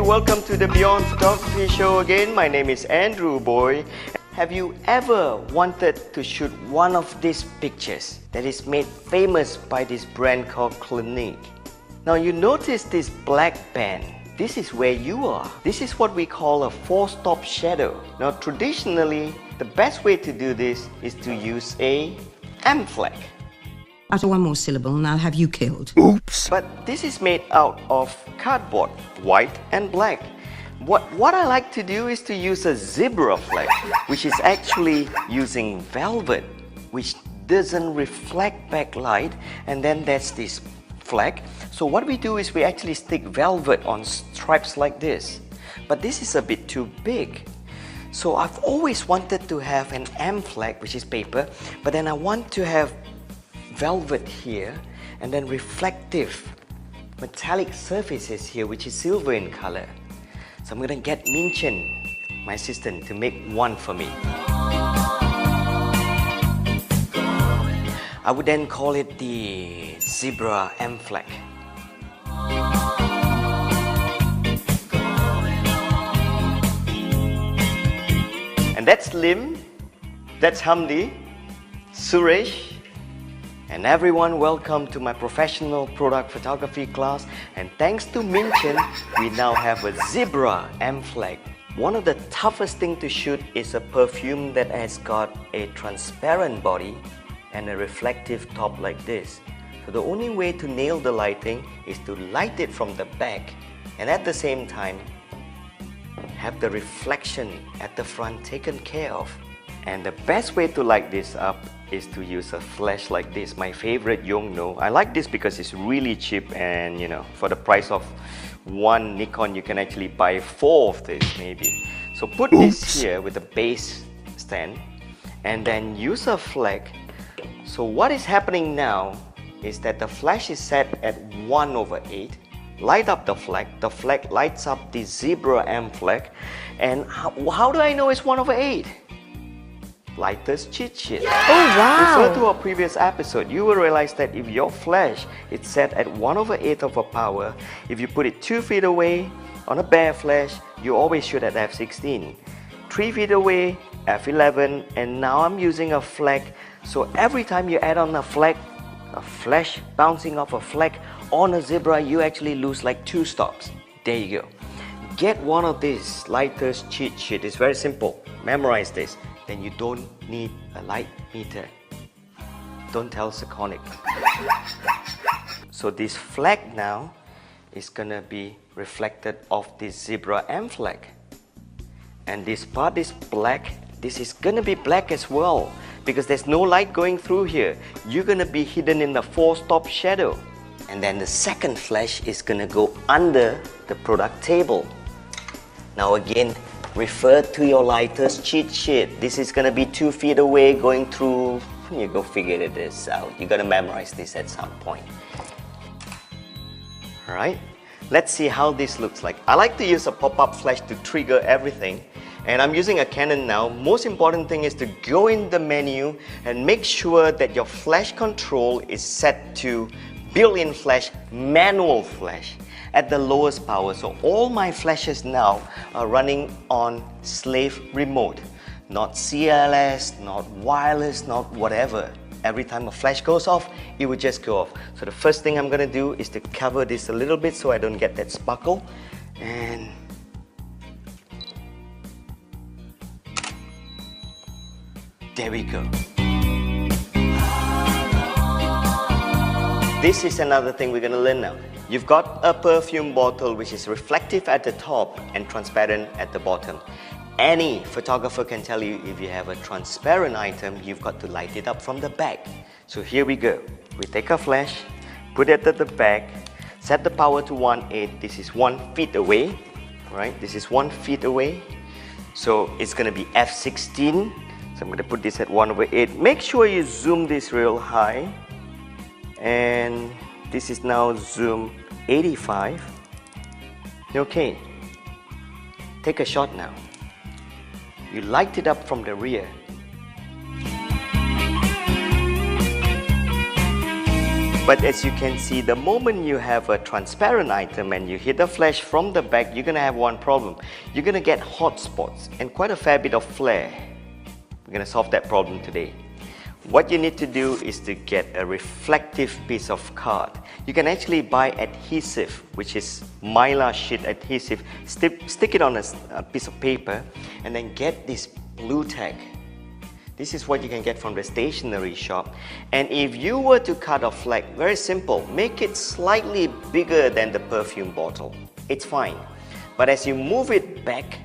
welcome to the Beyond Photography Show again. My name is Andrew Boy. Have you ever wanted to shoot one of these pictures that is made famous by this brand called Clinique? Now you notice this black band. This is where you are. This is what we call a four-stop shadow. Now traditionally, the best way to do this is to use a M flag. Utter one more syllable and I'll have you killed. Oops! But this is made out of cardboard, white and black. What I like to do is to use a zebra flag, which is actually using velvet, which doesn't reflect back light, and then that's this flag. So what we do is we actually stick velvet on stripes like this. But this is a bit too big. So I've always wanted to have an M flag, which is paper, but then I want to have velvet here and then reflective metallic surfaces here, which is silver in color. So I'm gonna get Minchen, my assistant, to make one for me. I would then call it the zebra M flag. And that's Lim, that's Hamdi, Suresh, and everyone, welcome to my professional product photography class. And thanks to Minchen, we now have a zebra M flag. One of the toughest things to shoot is a perfume that has got a transparent body and a reflective top like this. So the only way to nail the lighting is to light it from the back and at the same time have the reflection at the front taken care of. And the best way to light this up is to use a flash like this, my favorite Yongnuo. I like this because it's really cheap, and you know, for the price of one Nikon you can actually buy 4 of this maybe. So put this here with a base stand and then use a flag. So what is happening now is that the flash is set at 1/8. Light up the flag lights up the zebra M flag. And how do I know it's 1/8? Lighter's cheat sheet. Oh wow! Refer to our previous episode. You will realize that if your flash is set at 1/8 of a power, if you put it 2 feet away on a bare flash, you always shoot at f16. 3 feet away, f11, and now I'm using a flag. So every time you add on a flag, a flash bouncing off a flag on a zebra, you actually lose like 2 stops. There you go. Get one of these Lighter's cheat sheet. It's very simple. Memorize this. Then you don't need a light meter. Don't tell Sekonic. So this flag now is gonna be reflected off this zebra M flag. And this part is black. This is gonna be black as well because there's no light going through here. You're gonna be hidden in the 4-stop shadow. And then the second flash is gonna go under the product table. Now again, refer to your Lighter's cheat sheet. This is gonna be 2 feet away going through, you go figure this out. You're gonna memorize this at some point. Alright, let's see how this looks like. I like to use a pop-up flash to trigger everything. And I'm using a Canon now. Most important thing is to go in the menu and make sure that your flash control is set to built-in flash, manual flash, at the lowest power. So all my flashes now are running on slave remote, not CLS, not wireless, not whatever. Every time a flash goes off, it will just go off. So the first thing I'm gonna do is to cover this a little bit so I don't get that sparkle. And there we go. This is another thing we're gonna learn now. You've got a perfume bottle which is reflective at the top and transparent at the bottom. Any photographer can tell you if you have a transparent item, you've got to light it up from the back. So here we go. We take a flash, put it at the back, set the power to 1/8. This is 1 feet away, right? This is 1 feet away. So it's gonna be f16. So I'm gonna put this at 1/8. Make sure you zoom this real high. And this is now zoom 85. Okay, take a shot now. You light it up from the rear. But as you can see, the moment you have a transparent item and you hit the flash from the back, you're gonna have one problem. You're gonna get hot spots and quite a fair bit of flare. We're gonna solve that problem today. What you need to do is to get a reflective piece of card. You can actually buy adhesive, which is mylar sheet adhesive. Stick it on a piece of paper and then get this blue tag. This is what you can get from the stationery shop. And if you were to cut a flag, very simple, make it slightly bigger than the perfume bottle. It's fine. But as you move it back,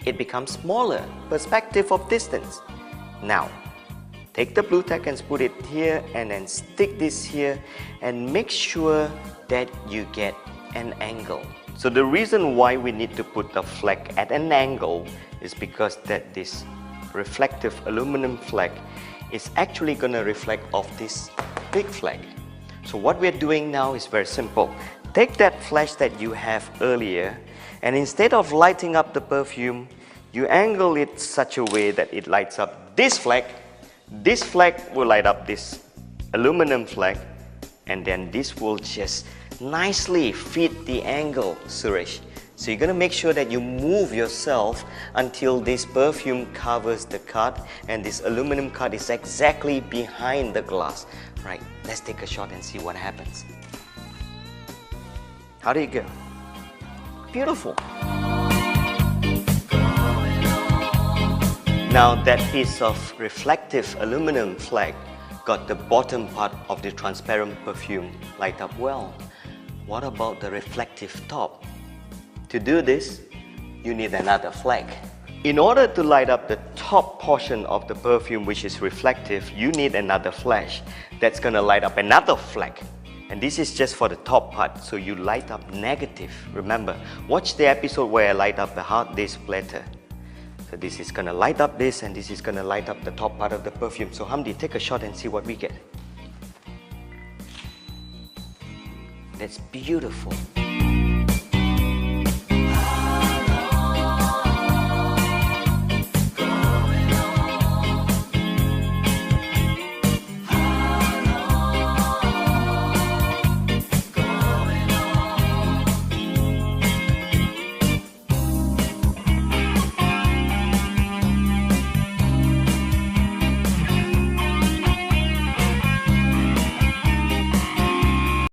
it becomes smaller, perspective of distance. Now, take the blue tack and put it here and then stick this here and make sure that you get an angle. So the reason why we need to put the flag at an angle is because that this reflective aluminum flag is actually going to reflect off this big flag. So what we're doing now is very simple. Take that flash that you have earlier and instead of lighting up the perfume, you angle it such a way that it lights up this flag. This flag will light up this aluminum flag and then this will just nicely fit the angle, Suresh. So you're going to make sure that you move yourself until this perfume covers the card and this aluminum card is exactly behind the glass. Right, let's take a shot and see what happens. How do you go? Beautiful. Now that piece of reflective aluminum flag got the bottom part of the transparent perfume light up well. What about the reflective top? To do this, you need another flag. In order to light up the top portion of the perfume which is reflective, you need another flash that's gonna light up another flag. And this is just for the top part, so you light up negative. Remember, watch the episode where I light up the hard disk splatter. So this is gonna light up this and this is gonna light up the top part of the perfume. So Hamdi, take a shot and see what we get. That's beautiful.